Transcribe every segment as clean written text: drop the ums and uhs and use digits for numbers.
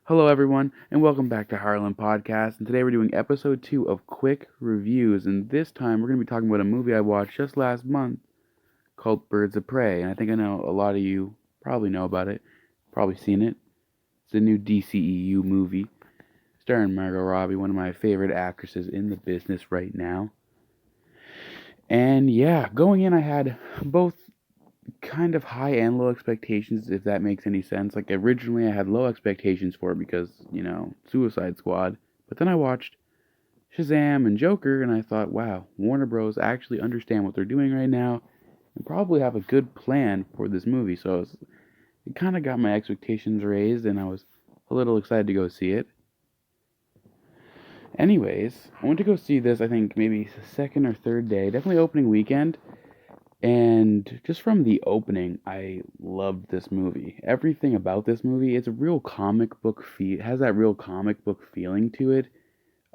Hello, everyone, and welcome back to Harlem Podcast. And today we're doing episode 2 of Quick Reviews. And this time we're going to be talking about a movie I watched just last month called Birds of Prey. And I know a lot of you probably know about it, probably seen it. It's a new DCEU movie starring Margot Robbie, one of my favorite actresses in the business right now. And yeah, going in, I had both kind of high and low expectations, if that makes any sense. Like, originally I had low expectations for it because, Suicide Squad. But then I watched Shazam and Joker, and I thought, wow, Warner Bros. Actually understand what they're doing right now and probably have a good plan for this movie. So it kind of got my expectations raised, and I was a little excited to go see it. Anyways, I went to go see this, I think maybe second or third day, definitely opening weekend. And just from the opening, I loved this movie. Everything about this movie, it's a real comic book feel. It has that real comic book feeling to it.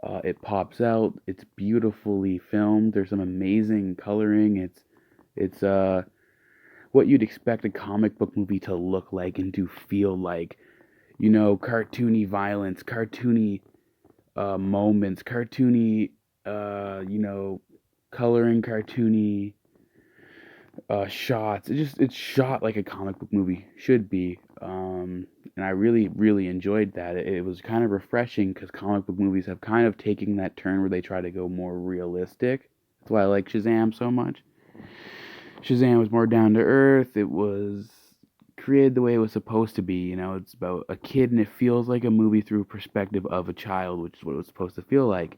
It pops out. It's beautifully filmed. There's some amazing coloring. It's what you'd expect a comic book movie to look like and to feel like. Cartoony violence, cartoony moments, cartoony, coloring, cartoony shots. It's shot like a comic book movie should be. And I really, really enjoyed that. It was kind of refreshing because comic book movies have kind of taken that turn where they try to go more realistic. That's why I like Shazam so much. Shazam was more down to earth. It was created the way it was supposed to be. It's about a kid and it feels like a movie through perspective of a child, which is what it was supposed to feel like.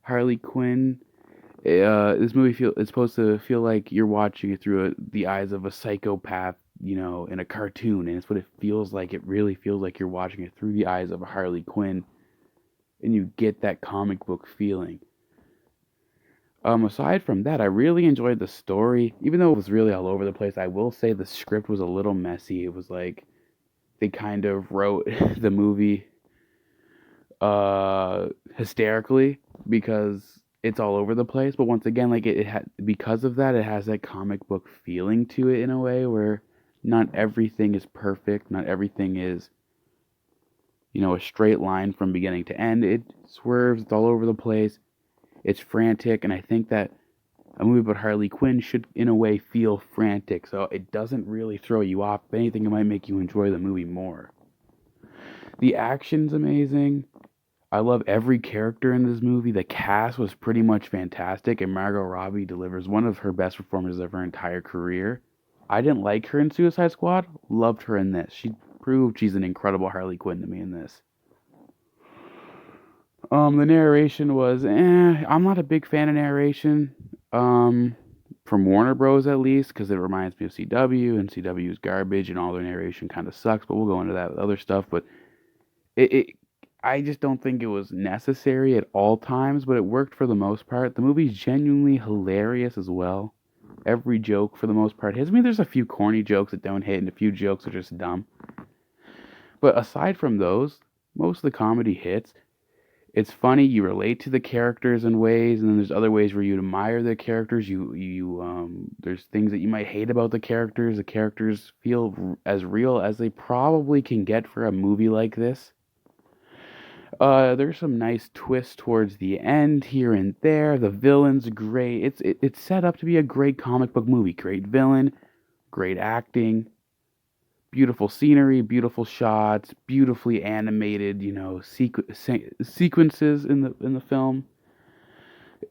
Harley Quinn, this movie it's supposed to feel like you're watching it through the eyes of a psychopath, in a cartoon, and it's what it feels like. It really feels like you're watching it through the eyes of a Harley Quinn, and you get that comic book feeling. Aside from that, I really enjoyed the story, even though it was really all over the place. I will say the script was a little messy. It was like they kind of wrote the movie hysterically because it's all over the place. But once again, like it had because of that, it has that comic book feeling to it in a way where not everything is perfect, not everything is a straight line from beginning to end. It swerves, it's all over the place, it's frantic, and I think that a movie about Harley Quinn should, in a way, feel frantic. So it doesn't really throw you off. If anything, it might make you enjoy the movie more. The action's amazing. I love every character in this movie. The cast was pretty much fantastic, and Margot Robbie delivers one of her best performances of her entire career. I didn't like her in Suicide Squad. Loved her in this. She proved she's an incredible Harley Quinn to me in this. The narration was, I'm not a big fan of narration. From Warner Bros. At least, because it reminds me of CW, and CW is garbage, and all their narration kind of sucks. But we'll go into that with other stuff. But it I just don't think it was necessary at all times, but it worked for the most part. The movie's genuinely hilarious as well. Every joke, for the most part, hits. I mean, there's a few corny jokes that don't hit, and a few jokes are just dumb. But aside from those, most of the comedy hits. It's funny. You relate to the characters in ways, and then there's other ways where you admire the characters. There's things that you might hate about the characters. The characters feel as real as they probably can get for a movie like this. There's some nice twists towards the end here and there. The villain's great. It's set up to be a great comic book movie. Great villain, great acting, beautiful scenery, beautiful shots, beautifully animated. Sequences in the film.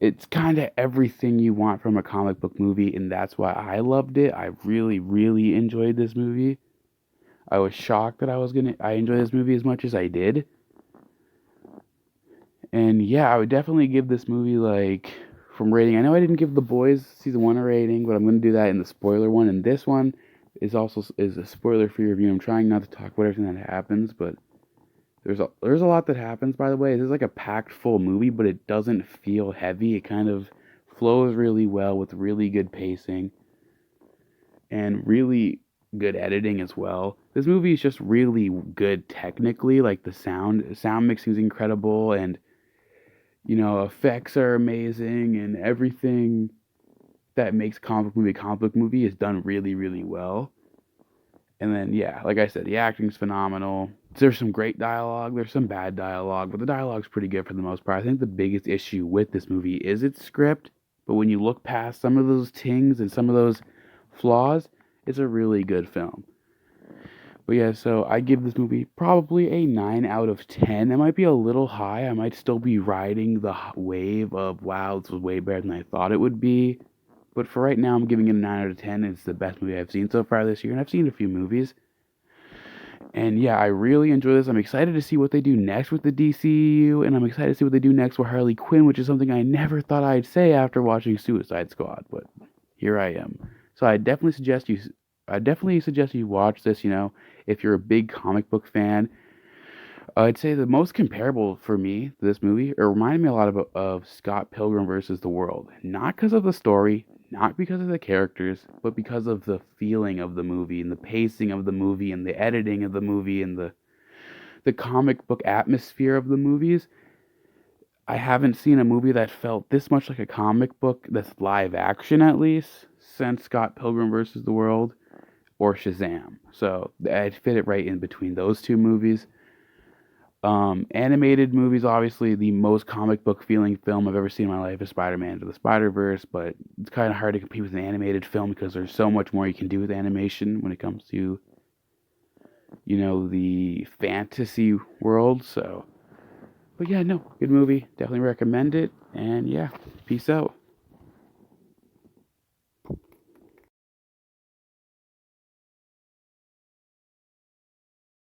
It's kind of everything you want from a comic book movie, and that's why I loved it. I really, really enjoyed this movie. I was shocked that I enjoy this movie as much as I did. And yeah, I would definitely give this movie, like, from rating. I know I didn't give The Boys season 1 a rating, but I'm going to do that in the spoiler one. And this one is a spoiler-free review. I'm trying not to talk about everything that happens, but there's a lot that happens, by the way. This is like a packed full movie, but it doesn't feel heavy. It kind of flows really well with really good pacing and really good editing as well. This movie is just really good technically. Like, the sound mixing is incredible, and effects are amazing, and everything that makes comic book movie is done really, really well. And then, yeah, like I said, the acting's phenomenal. There's some great dialogue, there's some bad dialogue, but the dialogue's pretty good for the most part. I think the biggest issue with this movie is its script, but when you look past some of those tings and some of those flaws, it's a really good film. But yeah, so I give this movie probably a 9 out of 10. It might be a little high. I might still be riding the wave of, wow, this was way better than I thought it would be. But for right now, I'm giving it a 9 out of 10. It's the best movie I've seen so far this year, and I've seen a few movies. And yeah, I really enjoy this. I'm excited to see what they do next with the DCU, and I'm excited to see what they do next with Harley Quinn, which is something I never thought I'd say after watching Suicide Squad, but here I am. So I definitely suggest you watch this, if you're a big comic book fan. I'd say the most comparable for me to this movie, it reminded me a lot of Scott Pilgrim versus the World. Not because of the story, not because of the characters, but because of the feeling of the movie and the pacing of the movie and the editing of the movie and the comic book atmosphere of the movies. I haven't seen a movie that felt this much like a comic book that's live action at least since Scott Pilgrim versus the World or Shazam. So I'd fit it right in between those two movies. Animated movies, obviously, the most comic book feeling film I've ever seen in my life is Spider-Man Into the Spider-Verse, but it's kind of hard to compete with an animated film because there's so much more you can do with animation when it comes to, the fantasy world. So, but yeah, no, good movie. Definitely recommend it. And yeah, peace out.